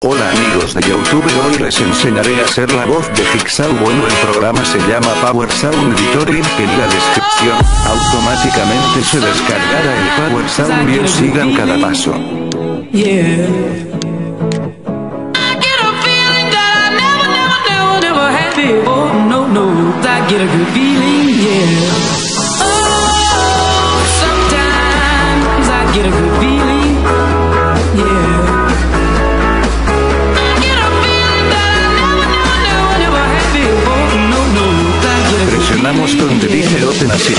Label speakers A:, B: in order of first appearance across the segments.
A: Hola amigos de YouTube, hoy les enseñaré a hacer la voz de jigsaw. Bueno, el programa se llama Power Sound Editor y en la descripción automáticamente se descargará el Power Sound. Bien, sigan cada paso. Presionamos donde dice open así.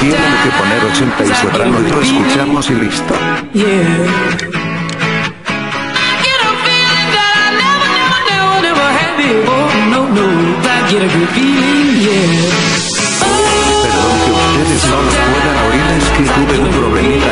A: Tienen que poner 80 y soprano y lo escuchamos y listo. Perdón que ustedes no los puedan oír, es que tuve un problemita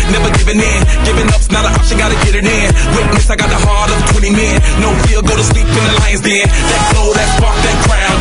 B: Never giving in, giving up's not an option, gotta get it in. Witness, I got the heart of 20 men. No fear, go to sleep in the lion's den. That glow, that spark, that crown.